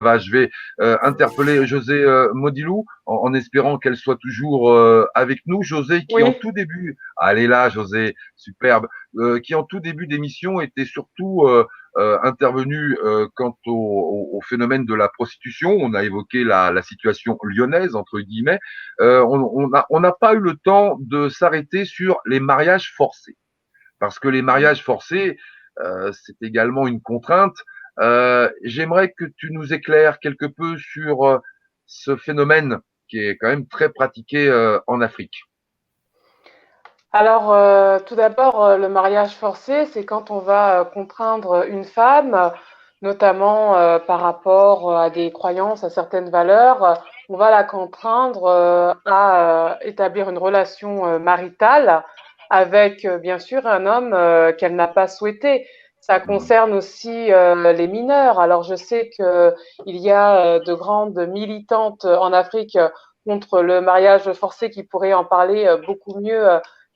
Je vais interpeller José Modilou en espérant qu'elle soit toujours avec nous. José qui en Oui. tout début, elle est là, José, superbe, qui en tout début d'émission était surtout intervenu quant au phénomène de la prostitution. On a évoqué la situation lyonnaise, entre guillemets. On n'a pas eu le temps de s'arrêter sur les mariages forcés. Parce que les mariages forcés, c'est également une contrainte. J'aimerais que tu nous éclaires quelque peu sur ce phénomène qui est quand même très pratiqué en Afrique. Alors, tout d'abord, le mariage forcé, c'est quand on va contraindre une femme, notamment par rapport à des croyances, à certaines valeurs, on va la contraindre à établir une relation maritale avec, bien sûr, un homme qu'elle n'a pas souhaité. Ça Mmh, concerne aussi les mineurs. Alors, je sais que il y a de grandes militantes en Afrique contre le mariage forcé qui pourraient en parler beaucoup mieux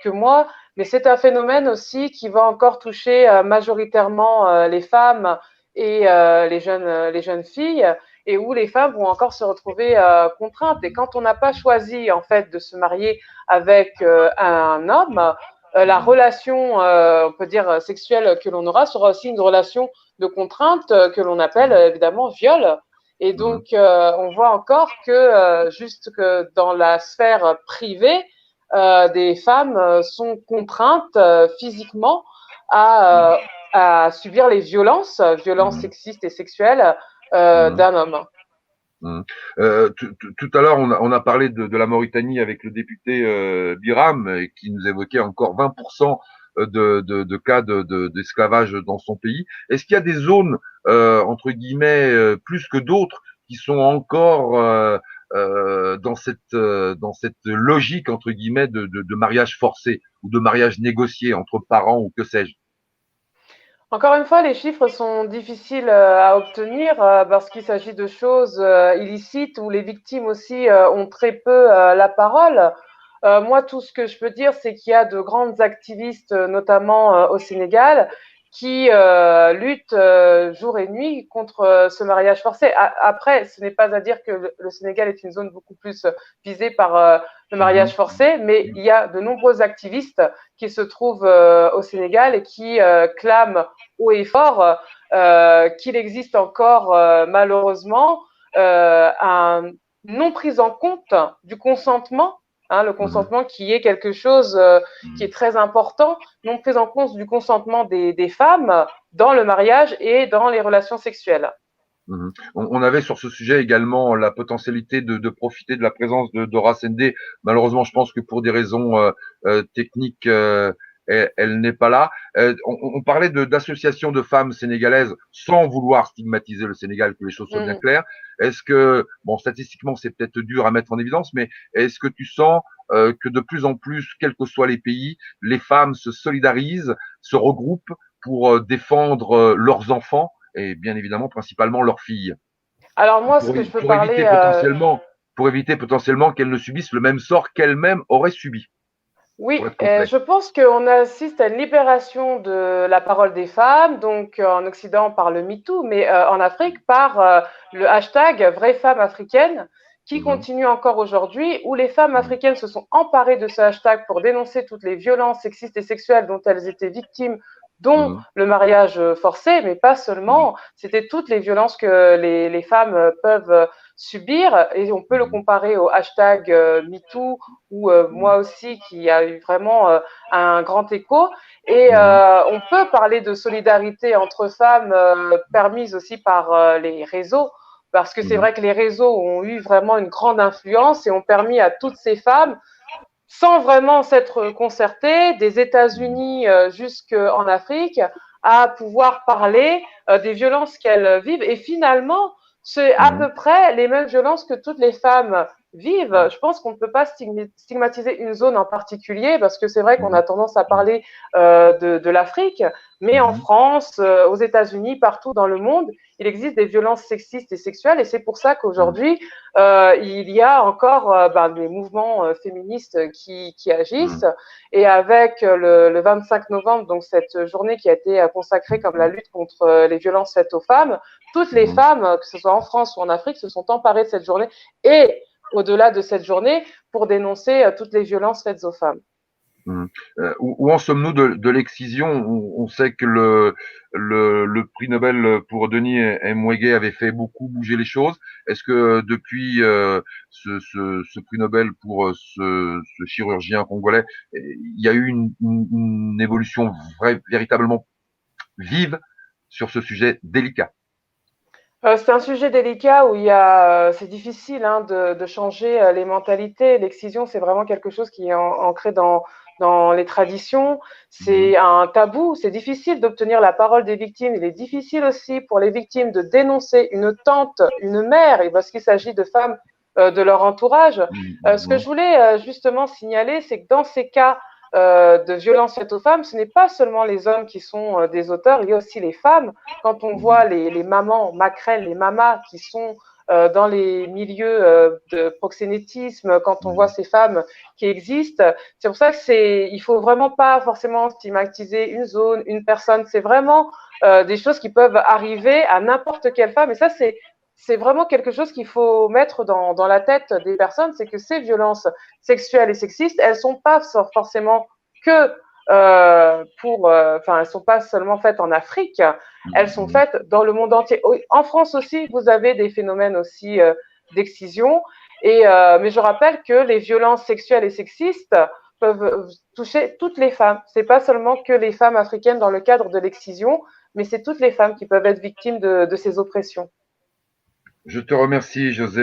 que moi, mais c'est un phénomène aussi qui va encore toucher majoritairement les femmes et les jeunes filles, et où les femmes vont encore se retrouver contraintes. Et quand on n'a pas choisi en fait de se marier avec un homme, la mmh, relation, on peut dire sexuelle que l'on aura sera aussi une relation de contrainte que l'on appelle mmh, évidemment viol. Et mmh, donc, on voit encore que juste que dans la sphère privée, des femmes sont contraintes physiquement à, à subir les violences, violences mmh, sexistes et sexuelles mmh, d'un homme. mmh. Tout à l'heure, on a parlé de la Mauritanie avec le député Biram qui nous évoquait encore 20% de cas d'esclavage dans son pays. Est-ce qu'il y a des zones, entre guillemets, plus que d'autres, qui sont encore dans cette logique, entre guillemets, de mariage forcé ou de mariage négocié entre parents ou que sais-je? Encore une fois, les chiffres sont difficiles à obtenir parce qu'il s'agit de choses illicites où les victimes aussi ont très peu la parole. Moi, tout ce que je peux dire, c'est qu'il y a de grandes activistes, notamment au Sénégal, qui luttent jour et nuit contre ce mariage forcé. Après, ce n'est pas à dire que le Sénégal est une zone beaucoup plus visée par le mariage Mhm. forcé, mais il y a de nombreux activistes qui se trouvent au Sénégal et qui clament haut et fort qu'il existe encore malheureusement un non prise en compte du consentement, hein, le Mhm. consentement qui est quelque chose qui Mhm. est très important, non prise en compte du consentement des femmes dans le mariage et dans les relations sexuelles. Mhm. On avait sur ce sujet également la potentialité de profiter de la présence de Race ND. Malheureusement, je pense que pour des raisons techniques, elle n'est pas là. On parlait d'associations de femmes sénégalaises sans vouloir stigmatiser le Sénégal, que les choses soient bien Mmh. claires. Est-ce que, bon, statistiquement, c'est peut-être dur à mettre en évidence, mais est-ce que tu sens que de plus en plus, quels que soient les pays, les femmes se solidarisent, se regroupent pour défendre leurs enfants et bien évidemment principalement leurs filles, Alors moi, ce que je peux pour parler, éviter potentiellement qu'elles ne subissent le même sort qu'elles-mêmes auraient subi, oui, pour être complet. je pense qu'on assiste à une libération de la parole des femmes, donc en Occident par le MeToo, mais en Afrique par le hashtag Vraies femmes africaines, qui Mhm, continue encore aujourd'hui, où les femmes mhm, africaines se sont emparées de ce hashtag pour dénoncer toutes les violences sexistes et sexuelles dont elles étaient victimes, dont mhm, le mariage forcé, mais pas mhm, seulement, c'était toutes les violences que les femmes peuvent subir, et on peut le mhm, comparer au hashtag MeToo ou moi aussi qui a eu vraiment un grand écho. Et mhm, on peut parler de solidarité entre femmes permise aussi par les réseaux, parce que c'est mhm, vrai que les réseaux ont eu vraiment une grande influence et ont permis à toutes ces femmes, sans vraiment s'être concertées, des mhm, États-Unis jusqu'en Afrique, à pouvoir parler des violences qu'elles vivent. Et finalement, c'est à mhm, peu près les mêmes violences que toutes les femmes vivent. Je pense qu'on ne peut pas stigmatiser une zone en particulier parce que c'est vrai qu'on a tendance à parler de l'Afrique, mais en France, aux États-Unis, partout dans le monde, il existe des violences sexistes et sexuelles et c'est pour ça qu'aujourd'hui, il y a encore des mouvements féministes qui agissent et avec le 25 novembre, donc cette journée qui a été consacrée comme la lutte contre les violences faites aux femmes, toutes les femmes, que ce soit en France ou en Afrique, se sont emparées de cette journée et au-delà de cette journée pour dénoncer toutes les violences faites aux femmes. Où en sommes-nous de l'excision? On sait que le prix Nobel pour Denis Mukwege avait fait beaucoup bouger les choses. Est-ce que depuis ce prix Nobel pour ce chirurgien congolais, il y a eu une évolution véritablement vive sur ce sujet délicat? C'est un sujet délicat où c'est difficile de changer les mentalités. L'excision, c'est vraiment quelque chose qui est ancré dans les traditions. C'est un tabou. C'est difficile d'obtenir la parole des victimes. Il est difficile aussi pour les victimes de dénoncer une tante, une mère, et parce qu'il s'agit de femmes de leur entourage. Ce que je voulais justement signaler, c'est que dans ces cas de violences faites aux femmes, ce n'est pas seulement les hommes qui sont des auteurs, il y a aussi les femmes. Quand on voit les mamans, maquerelles, les mamas qui sont dans les milieux de proxénétisme, quand on voit ces femmes qui existent, c'est pour ça que il faut vraiment pas forcément stigmatiser une zone, une personne. C'est vraiment des choses qui peuvent arriver à n'importe quelle femme. Et ça, c'est vraiment quelque chose qu'il faut mettre dans la tête des personnes, c'est que ces violences sexuelles et sexistes, elles sont pas forcément que elles sont pas seulement faites en Afrique, elles sont faites dans le monde entier. En France aussi, vous avez des phénomènes aussi d'excision. Mais je rappelle que les violences sexuelles et sexistes peuvent toucher toutes les femmes. C'est pas seulement que les femmes africaines dans le cadre de l'excision, mais c'est toutes les femmes qui peuvent être victimes de ces oppressions. Je te remercie, José.